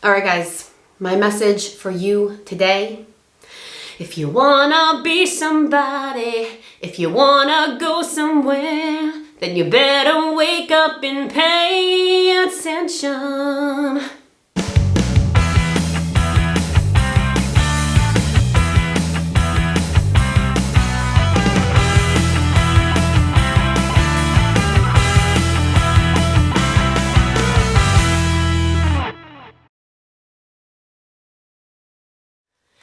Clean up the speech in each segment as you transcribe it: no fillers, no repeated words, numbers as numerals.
All right, guys, my message for you today. If you wanna be somebody, if you wanna go somewhere, then you better wake up and pay attention.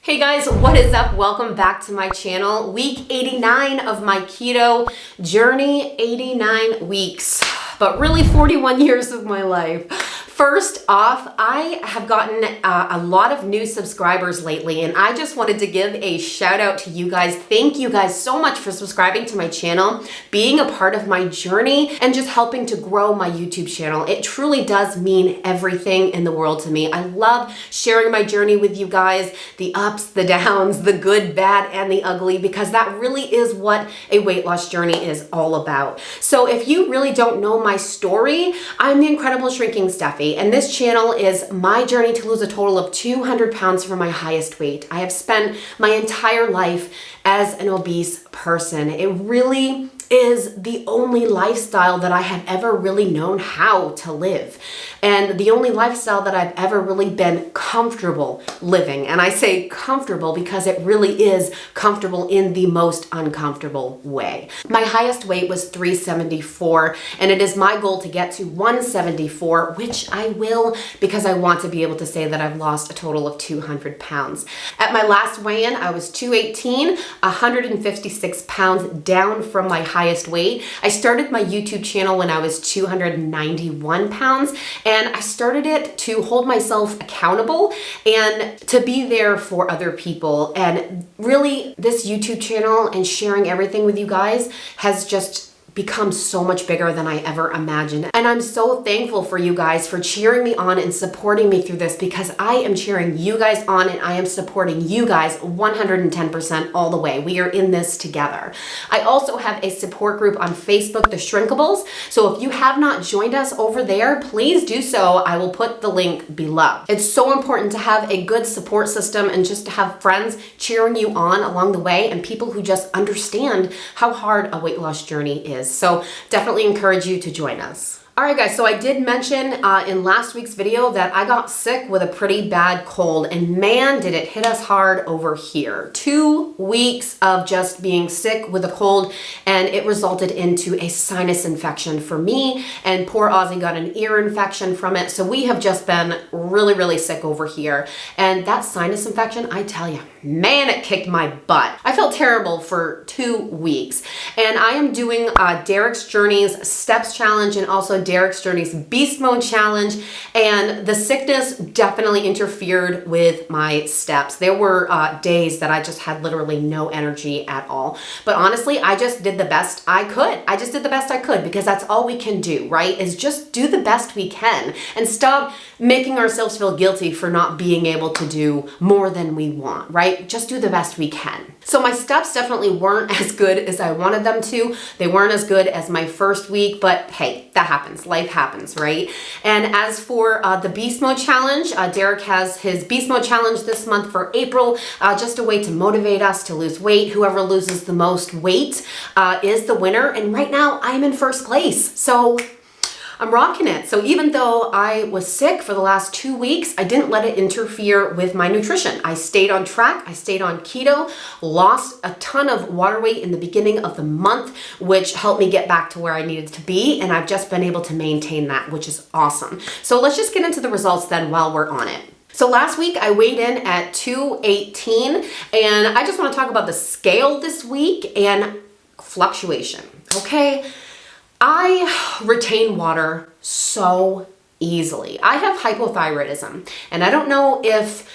Hey guys, what is up? Welcome back to my channel. Week 89 of my keto journey, 89 weeks, but really 41 years of my life. First off, I have gotten a lot of new subscribers lately, and I just wanted to give a shout out to you guys. Thank you guys so much for subscribing to my channel, being a part of my journey, and just helping to grow my YouTube channel. It truly does mean everything in the world to me. I love sharing my journey with you guys, the ups, the downs, the good, bad, and the ugly, because that really is what a weight loss journey is all about. So if you really don't know my story, I'm the incredible shrinking Steffi. And this channel is my journey to lose a total of 200 pounds from my highest weight. I have spent my entire life as an obese person. It really is the only lifestyle that I have ever really known how to live, and the only lifestyle that I've ever really been comfortable living. And I say comfortable because it really is comfortable in the most uncomfortable way. My highest weight was 374, and it is my goal to get to 174, which I will, because I want to be able to say that I've lost a total of 200 pounds. At my last weigh-in, I was 218, 156 pounds down from my highest weight. I started my YouTube channel when I was 291 pounds, and I started it to hold myself accountable and to be there for other people. And really, this YouTube channel and sharing everything with you guys has just become so much bigger than I ever imagined. And I'm so thankful for you guys for cheering me on and supporting me through this, because I am cheering you guys on and I am supporting you guys 110% all the way. We are in this together. I also have a support group on Facebook, The Shrinkables. So if you have not joined us over there, please do so. I will put the link below. It's so important to have a good support system and just to have friends cheering you on along the way, and people who just understand how hard a weight loss journey is. So definitely encourage you to join us. All right, guys, so I did mention in last week's video that I got sick with a pretty bad cold, and man, did it hit us hard over here. 2 weeks of just being sick with a cold, and it resulted into a sinus infection for me, and poor Ozzy got an ear infection from it. So we have just been really, really sick over here. And that sinus infection, I tell you, man, it kicked my butt. I felt terrible for 2 weeks, and I am doing Derek's Journey's Steps Challenge and also Derek's Journey's Beast Mode Challenge, and the sickness definitely interfered with my steps. There were days that I just had literally no energy at all. But honestly, I just did the best I could. I just did the best I could, because that's all we can do, right? Is just do the best we can and stop making ourselves feel guilty for not being able to do more than we want, right? Just do the best we can. So my steps definitely weren't as good as I wanted them to. They weren't as good as my first week, but hey, that happens. Life happens, right? And as for the Beast Mode Challenge, Derek has his Beast Mode Challenge this month for April, just a way to motivate us to lose weight. Whoever loses the most weight is the winner. And right now I'm in first place. So I'm rocking it. So even though I was sick for the last 2 weeks, I didn't let it interfere with my nutrition. I stayed on track. I stayed on keto, lost a ton of water weight in the beginning of the month, which helped me get back to where I needed to be. And I've just been able to maintain that, which is awesome. So let's just get into the results then while we're on it. So last week I weighed in at 218, and I just want to talk about the scale this week and fluctuation, okay? I retain water so easily. I have hypothyroidism, and I don't know if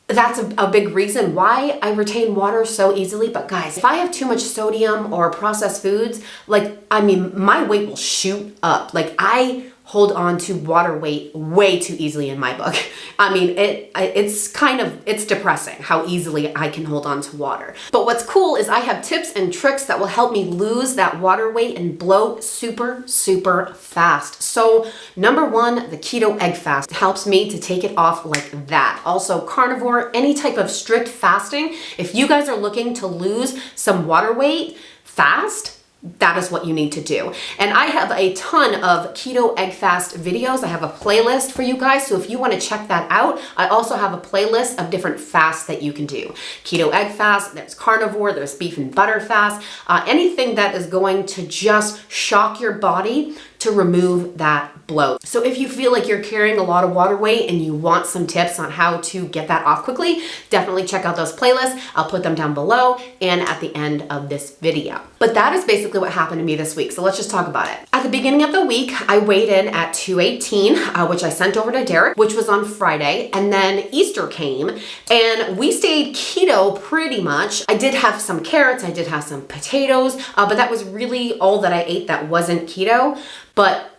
that's a big reason why I retain water so easily. But guys, if I have too much sodium or processed foods, my weight will shoot up. I hold on to water weight way too easily in my book. I mean, it's depressing how easily I can hold on to water. But what's cool is I have tips and tricks that will help me lose that water weight and bloat super, super fast. So number one, the Keto Egg Fast helps me to take it off like that. Also carnivore, any type of strict fasting. If you guys are looking to lose some water weight fast, that is what you need to do. And I have a ton of Keto Egg Fast videos. I have a playlist for you guys. So if you want to check that out, I also have a playlist of different fasts that you can do. Keto Egg Fast, there's carnivore, there's beef and butter fast, anything that is going to just shock your body to remove that bloat. So if you feel like you're carrying a lot of water weight and you want some tips on how to get that off quickly, definitely check out those playlists. I'll put them down below and at the end of this video. But that is basically what happened to me this week. So let's just talk about it. At the beginning of the week, I weighed in at 218, which I sent over to Derek, which was on Friday. And then Easter came and we stayed keto pretty much. I did have some carrots, I did have some potatoes, but that was really all that I ate that wasn't keto. But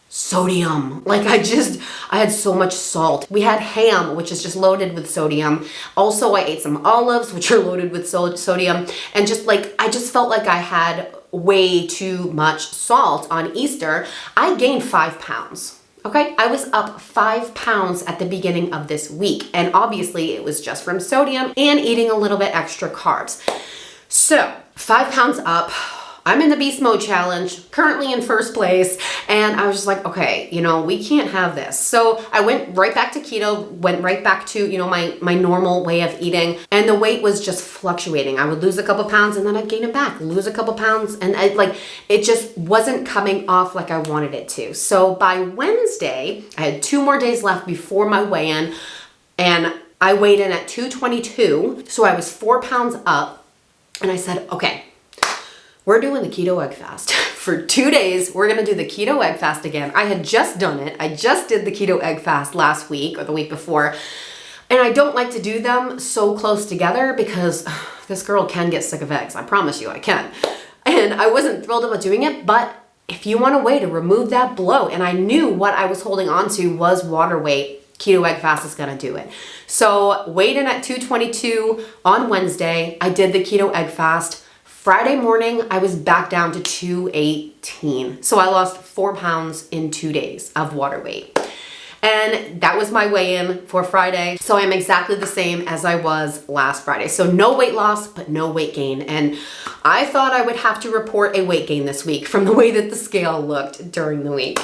sodium, like I had so much salt. We had ham, which is just loaded with sodium. Also, I ate some olives, which are loaded with sodium. And I just felt like I had way too much salt on Easter. I gained 5 pounds. Okay, I was up 5 pounds at the beginning of this week. And obviously it was just from sodium and eating a little bit extra carbs. So 5 pounds up. I'm in the beast mode challenge, currently in first place. And I was just like, okay, we can't have this. So I went right back to keto, went right back to, my normal way of eating. And the weight was just fluctuating. I would lose a couple pounds and then I'd gain it back, lose a couple pounds. And it just wasn't coming off like I wanted it to. So by Wednesday, I had 2 more days left before my weigh-in and I weighed in at 222. So I was 4 pounds up and I said, okay, we're doing the Keto Egg Fast. For 2 days, we're gonna do the Keto Egg Fast again. I had just done it. I just did the Keto Egg Fast last week or the week before. And I don't like to do them so close together because this girl can get sick of eggs. I promise you I can. And I wasn't thrilled about doing it, but if you want a way to remove that bloat, and I knew what I was holding on to was water weight, Keto Egg Fast is gonna do it. So weighed in at 222 on Wednesday. I did the Keto Egg Fast. Friday morning, I was back down to 218. So I lost 4 pounds in 2 days of water weight. And that was my weigh-in for Friday. So I'm exactly the same as I was last Friday. So no weight loss, but no weight gain. And I thought I would have to report a weight gain this week from the way that the scale looked during the week.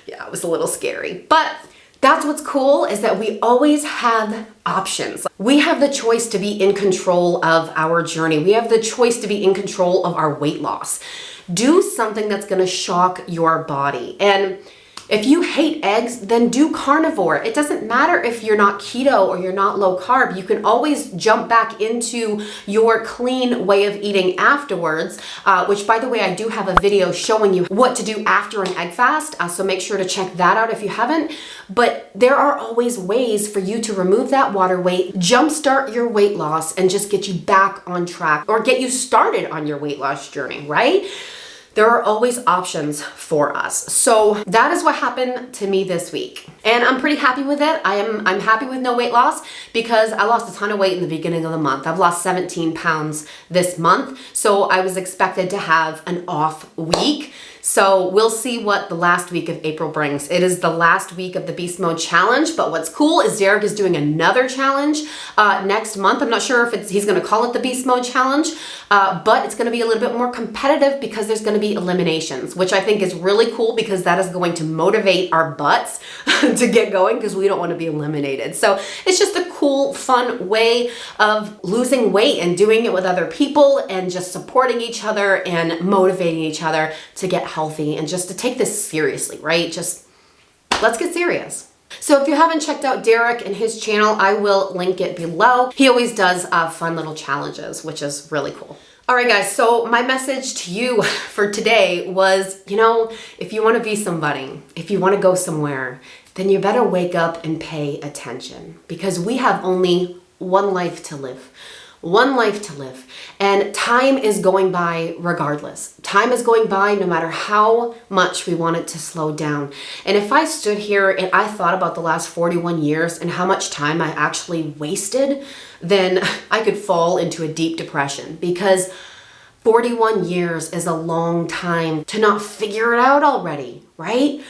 Yeah, it was a little scary. But that's what's cool is that we always have options. We have the choice to be in control of our journey. We have the choice to be in control of our weight loss. Do something that's gonna shock your body. And if you hate eggs, then do carnivore. It doesn't matter if you're not keto or you're not low carb. You can always jump back into your clean way of eating afterwards, which by the way, I do have a video showing you what to do after an egg fast. So make sure to check that out if you haven't. But there are always ways for you to remove that water weight, jumpstart your weight loss, and just get you back on track or get you started on your weight loss journey, right? There are always options for us. So that is what happened to me this week. And I'm pretty happy with it. I'm happy with no weight loss because I lost a ton of weight in the beginning of the month. I've lost 17 pounds this month. So I was expected to have an off week. So we'll see what the last week of April brings. It is the last week of the Beast Mode Challenge, but what's cool is Derek is doing another challenge next month. I'm not sure if he's gonna call it the Beast Mode Challenge, but it's gonna be a little bit more competitive because there's gonna be eliminations, which I think is really cool because that is going to motivate our butts to get going because we don't wanna be eliminated. So it's just a cool, fun way of losing weight and doing it with other people and just supporting each other and motivating each other to get healthy and just to take this seriously, right? Just let's get serious. So if you haven't checked out Derek and his channel, I will link it below. He always does fun little challenges, which is really cool. All right, guys, so my message to you for today was, if you want to be somebody, if you want to go somewhere, then you better wake up and pay attention because we have only one life to live. one life to live. And time is going by regardless. Time is going by no matter how much we want it to slow down. And if I stood here and I thought about the last 41 years and how much time I actually wasted, then I could fall into a deep depression, because 41 years is a long time to not figure it out already, right?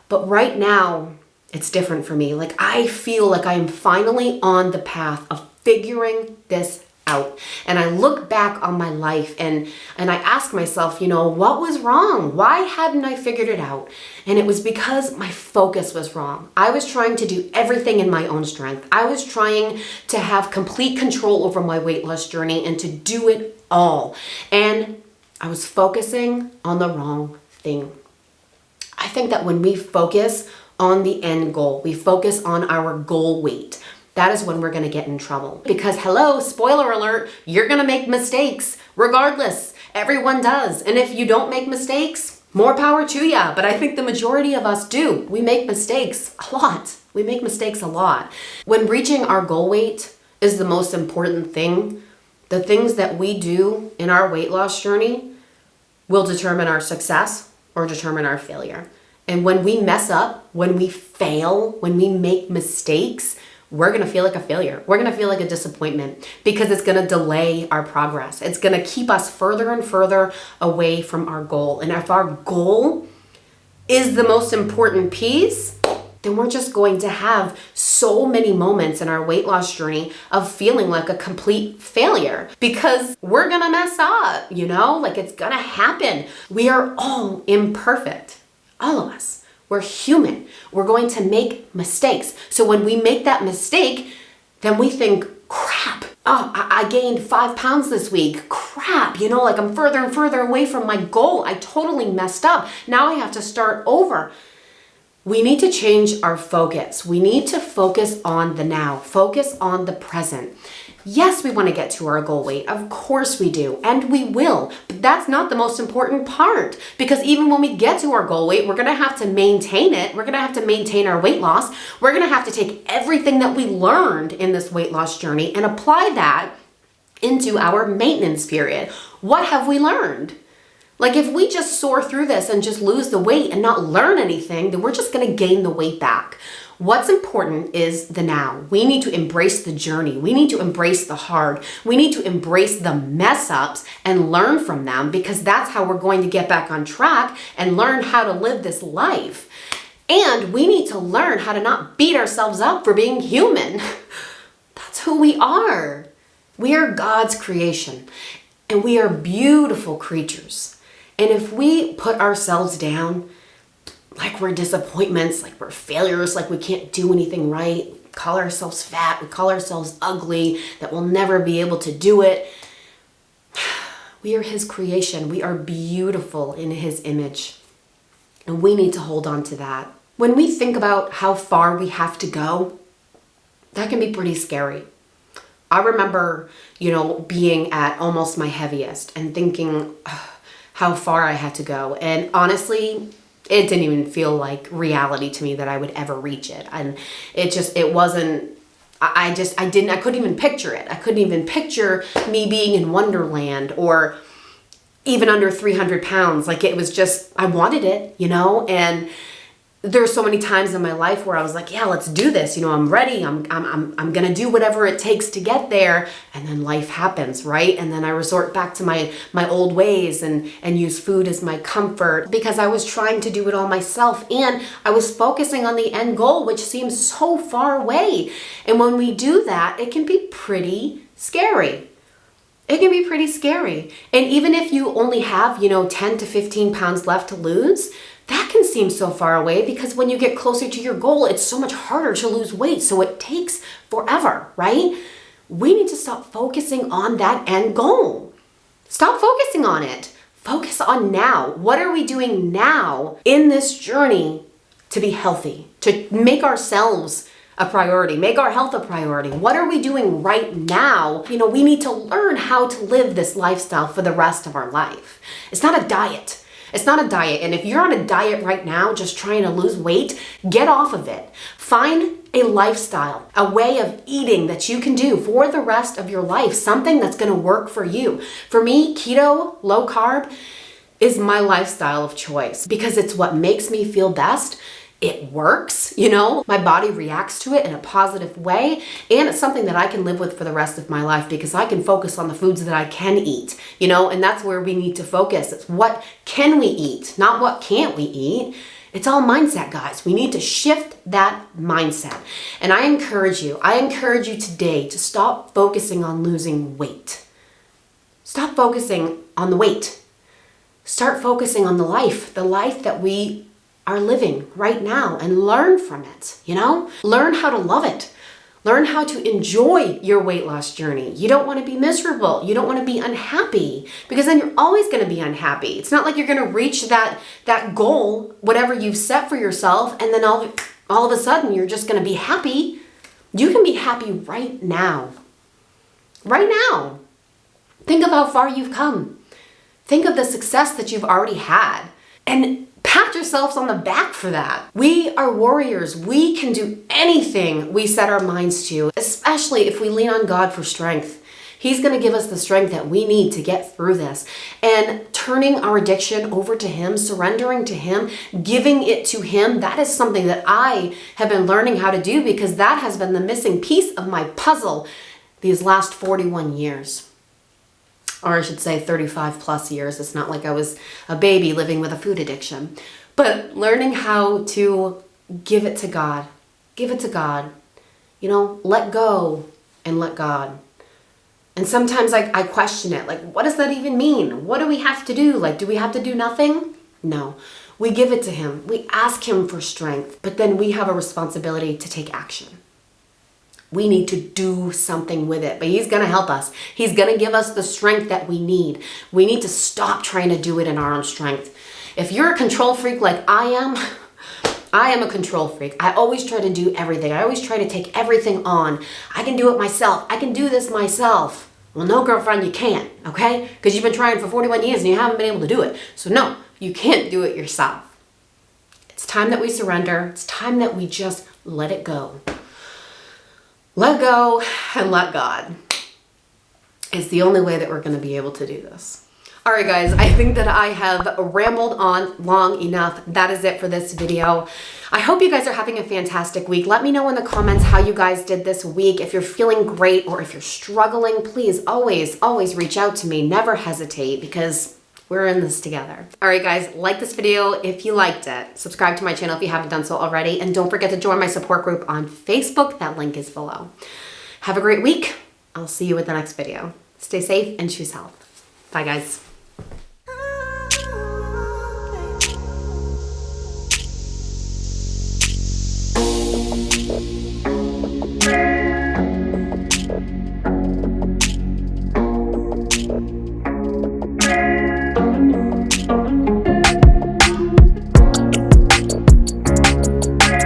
But right now, it's different for me. Like, I feel like I am finally on the path of figuring this out. And I look back on my life and I ask myself, what was wrong? Why hadn't I figured it out? And it was because my focus was wrong. I was trying to do everything in my own strength. I was trying to have complete control over my weight loss journey and to do it all. And I was focusing on the wrong thing. I think that when we focus on the end goal, we focus on our goal weight, that is when we're going to get in trouble. Because hello, spoiler alert, you're going to make mistakes regardless. Everyone does. And if you don't make mistakes, more power to ya. But I think the majority of us do. We make mistakes a lot. We make mistakes a lot. When reaching our goal weight is the most important thing, the things that we do in our weight loss journey will determine our success or determine our failure. And when we mess up, when we fail, when we make mistakes, we're going to feel like a failure. We're going to feel like a disappointment, because it's going to delay our progress. It's going to keep us further and further away from our goal. And if our goal is the most important piece, then we're just going to have so many moments in our weight loss journey of feeling like a complete failure, because we're going to mess up, like it's going to happen. We are all imperfect. All of us. We're human. We're going to make mistakes. So when we make that mistake, then we think, crap, I gained 5 pounds this week. Crap, like I'm further and further away from my goal. I totally messed up. Now I have to start over. We need to change our focus. We need to focus on the now, focus on the present. Yes, we want to get to our goal weight. Of course we do, and we will. But that's not the most important part, because even when we get to our goal weight, we're going to have to maintain it. We're going to have to maintain our weight loss. We're going to have to take everything that we learned in this weight loss journey and apply that into our maintenance period. What have we learned? Like, if we just soar through this and just lose the weight and not learn anything, then we're just going to gain the weight back. What's important is the now. We need to embrace the journey. We need to embrace the hard. We need to embrace the mess ups and learn from them, because that's how we're going to get back on track and learn how to live this life. And we need to learn how to not beat ourselves up for being human. That's who we are. We are God's creation, and we are beautiful creatures. And if we put ourselves down, like we're disappointments, like we're failures, like we can't do anything right, call ourselves fat, we call ourselves ugly, that we'll never be able to do it. We are His creation. We are beautiful in His image. And we need to hold on to that. When we think about how far we have to go, that can be pretty scary. I remember, being at almost my heaviest and thinking how far I had to go. And honestly, it didn't even feel like reality to me that I would ever reach it. And it wasn't, I couldn't even picture it. I couldn't even picture me being in Wonderland or even under 300 pounds. Like, it was just, I wanted it, and there's so many times in my life where I was like, yeah, let's do this. I'm ready. I'm going to do whatever it takes to get there. And then life happens, right? And then I resort back to my old ways and use food as my comfort, because I was trying to do it all myself. And I was focusing on the end goal, which seems so far away. And when we do that, it can be pretty scary. It can be pretty scary. And even if you only have, 10 to 15 pounds left to lose, that can seem so far away, because when you get closer to your goal, it's so much harder to lose weight. So it takes forever, right? We need to stop focusing on that end goal. Stop focusing on it. Focus on now. What are we doing now in this journey to be healthy, to make ourselves a priority, make our health a priority? What are we doing right now? We need to learn how to live this lifestyle for the rest of our life. It's not a diet. It's not a diet. And if you're on a diet right now, just trying to lose weight, get off of it. Find a lifestyle, a way of eating that you can do for the rest of your life, something that's going to work for you. For me, keto, low carb is my lifestyle of choice because it's what makes me feel best. It works, my body reacts to it in a positive way, and it's something that I can live with for the rest of my life because I can focus on the foods that I can eat, and that's where we need to focus. It's what can we eat, not what can't we eat. It's all mindset, guys. We need to shift that mindset. And I encourage you today to stop focusing on losing weight. Stop focusing on the weight. Start focusing on the life that we are living right now, and learn from it, Learn how to love it. Learn how to enjoy your weight loss journey. You don't want to be miserable. You don't want to be unhappy, because then you're always going to be unhappy. It's not like you're going to reach that goal, whatever you've set for yourself, and then all of a sudden you're just going to be happy. You can be happy right now. Right now. Think of how far you've come. Think of the success that you've already had. And pat yourselves on the back for that. We are warriors. We can do anything we set our minds to, especially if we lean on God for strength. He's going to give us the strength that we need to get through this. And turning our addiction over to Him, surrendering to Him, giving it to Him, that is something that I have been learning how to do, because that has been the missing piece of my puzzle these last 41 years. Or I should say 35 plus years. It's not like I was a baby living with a food addiction. But learning how to give it to God. Give it to God. Let go and let God. And sometimes I question it. Like, what does that even mean? What do we have to do? Like, do we have to do nothing? No. We give it to Him. We ask Him for strength. But then we have a responsibility to take action. We need to do something with it, but He's going to help us. He's going to give us the strength that we need. We need to stop trying to do it in our own strength. If you're a control freak like I am a control freak. I always try to do everything. I always try to take everything on. I can do it myself. I can do this myself. Well, no, girlfriend, you can't, okay? Because you've been trying for 41 years and you haven't been able to do it. So no, you can't do it yourself. It's time that we surrender. It's time that we just let it go. Let go and let God is the only way that we're going to be able to do this. All right, guys, I think that I have rambled on long enough. That is it for this video. I hope you guys are having a fantastic week. Let me know in the comments how you guys did this week. If you're feeling great or if you're struggling, please always reach out to me. Never hesitate, because we're in this together. All right, guys, like this video if you liked it. Subscribe to my channel if you haven't done so already. And don't forget to join my support group on Facebook. That link is below. Have a great week. I'll see you with the next video. Stay safe and choose health. Bye, guys.